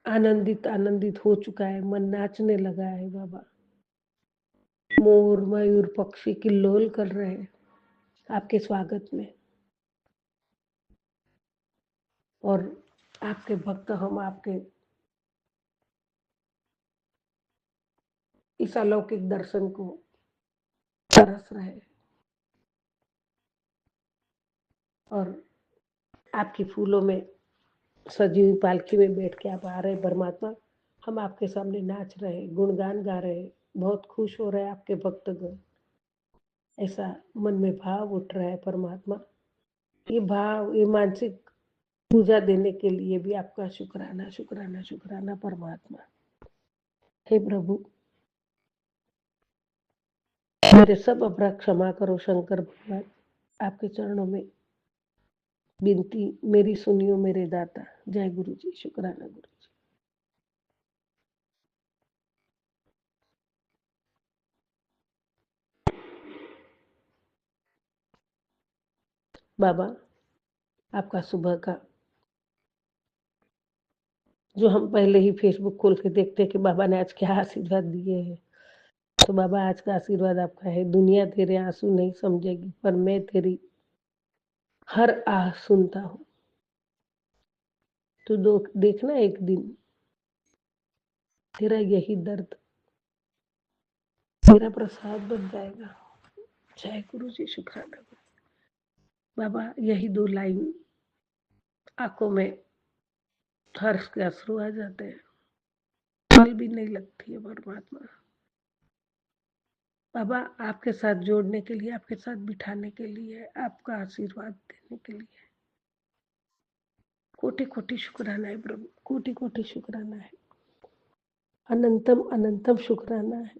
आनंदित आनंदित हो चुका है, मन नाचने लगा है बाबा। मोर मयूर पक्षी किल्लोल कर रहे हैं आपके स्वागत में, और आपके भक्त हम आपके इस अलौकिक दर्शन को तरस रहे हैं। और आपकी फूलों में सजी हुई पालकी में बैठ के आप आ रहे परमात्मा, हम आपके सामने नाच रहे, गुणगान गा रहे, बहुत खुश हो रहे आपके भक्तगण। ऐसा मन में भाव उठ रहा है परमात्मा। ये भाव, ये मानसिक पूजा देने के लिए भी आपका शुक्राना शुक्राना शुक्राना परमात्मा। हे प्रभु, मेरे सब अपराध क्षमा करो शंकर भगवान। आपके चरणों में विनती मेरी सुनियो मेरे दाता। जय गुरु जी, शुक्राना गुरु जी। बाबा, आपका सुबह का जो हम पहले ही फेसबुक खोल के देखते हैं कि बाबा ने आज क्या आशीर्वाद दिए हैं, तो बाबा आज का आशीर्वाद आपका है, दुनिया तेरे आंसू नहीं समझेगी, पर मैं तेरी हर आह सुनता हूँ। तो देखना एक दिन तेरा यही दर्द मेरा प्रसाद बन जाएगा। जय गुरु जी, शुक्राना गुरु। बाबा, यही 2 लाइन आंखों में हर्ष के अश्रु आ जाते हैं, पल भी नहीं लगती है परमात्मा। बाबा, आपके साथ जोड़ने के लिए, आपके साथ बिठाने के लिए, आपका आशीर्वाद देने के लिए कोटि कोटि शुक्राना है प्रभु, कोटि कोटि शुक्राना है, अनंतम अनंतम शुक्राना है।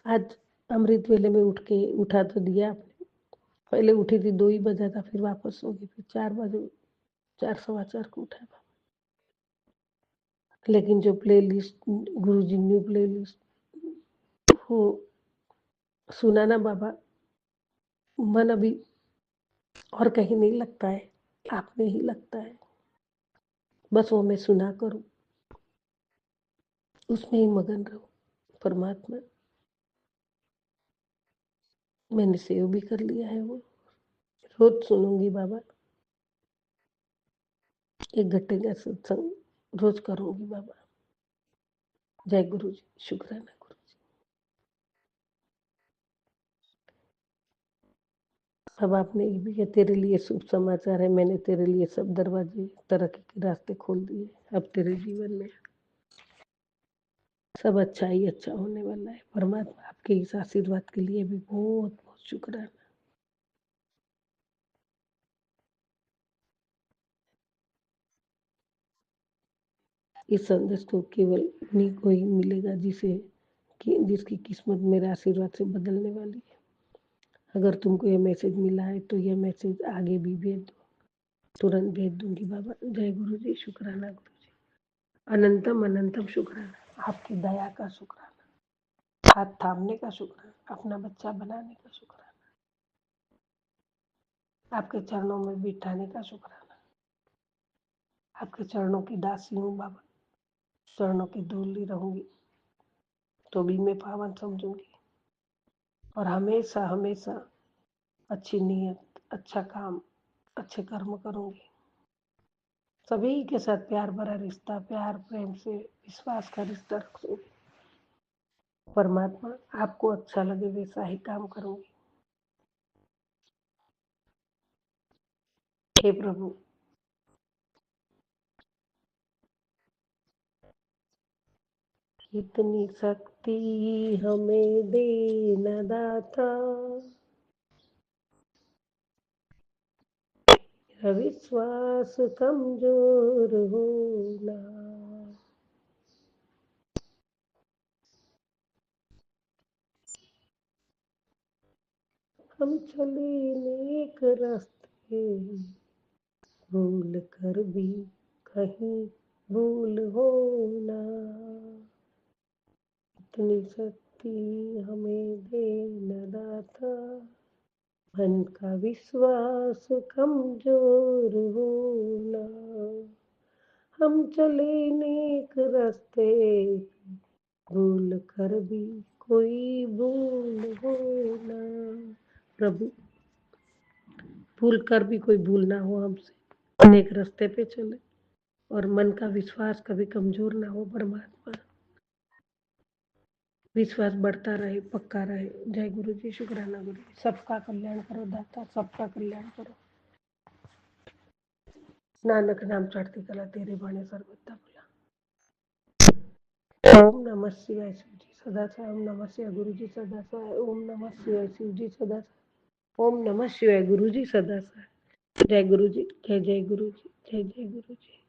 आज अमृत वेले में उठा तो दिया आपने। पहले उठी थी 2 ही बजा था, फिर वापस सो गई, फिर 4 बजे 4 सवा 4 को उठा था। लेकिन जो प्लेलिस्ट गुरुजी न्यू प्लेलिस्ट वो सुना ना बाबा, मन अभी और कहीं नहीं लगता है, आप में ही लगता है। बस वो मैं सुना करूं, उसमें ही मगन रहूं। परमात्मा, मैंने सेव भी कर लिया है, वो रोज सुनूंगी बाबा। 1 घंटे का सत्संग रोज करूंगी बाबा। जय गुरु जी, शुक्राना गुरु जी। अब आपने ये भी किया, तेरे लिए शुभ समाचार है, मैंने तेरे लिए सब दरवाजे तरक्की के रास्ते खोल दिए। अब तेरे जीवन में सब अच्छा ही अच्छा होने वाला है। परमात्मा, आपके इस आशीर्वाद के लिए भी बहुत बहुत शुक्राना। इस संदेश को केवल उन्हीं को ही मिलेगा जिसकी किस्मत मेरे आशीर्वाद से बदलने वाली है। अगर तुमको ये मैसेज मिला है तो ये मैसेज आगे भी भेज दो, तुरंत भेज दूंगी बाबा। जय गुरु जी, शुक्राना गुरु जी, अनंतम अनंतम शुक्राना, आपकी दया का शुक्राना, हाथ थामने का शुक्राना, अपना बच्चा बनाने का शुक्राना, आपके चरणों में बिठाने का शुक्राना। आपके चरणों की दासी हूँ बाबा, चरणों की धूली रहूंगी तो भी मैं पावन समझूंगी, और हमेशा हमेशा अच्छी नीयत, अच्छा काम, अच्छे कर्म करूंगी। सभी के साथ प्यार भरा रिश्ता, प्यार प्रेम से विश्वास का रिश्ता रखूंगी। परमात्मा, आपको अच्छा लगे वैसा ही काम करूंगी। हे प्रभु, इतनी शक्ति हमें देना दाता, विश्वास कमजोर होना, हम चले नेक रास्ते, भूल कर भी कहीं भूल होना, इतनी शक्ति हमें देना दाता, मन का विश्वास कमजोर होना, हम चले नेक रास्ते, भूल कर भी कोई भूल होना। प्रभु, भूल कर भी कोई भूल ना हो हमसे, नेक रास्ते पे चले और मन का विश्वास कभी कमजोर ना हो। परमात्मा, विश्वास बढ़ता रहे, पक्का रहे। जय गुरु जी, शुक्राना गुरु जी। सबका कल्याण करो दाता, सबका कल्याण करो। नानक नाम चढ़ती कला तेरे बाणे सर्वदा भुला। ओम नमः शिवाय शिव जी सदा सहाय। ओम नमः शिवाय गुरु जी सदा सहाय। ओम नमः शिवाय शिव जी सदा सहाय। ओम नमः शिवाय गुरु जी सदा सहाय। जय गुरु जी, जय जय गुरु जी, जय जय गुरु जी।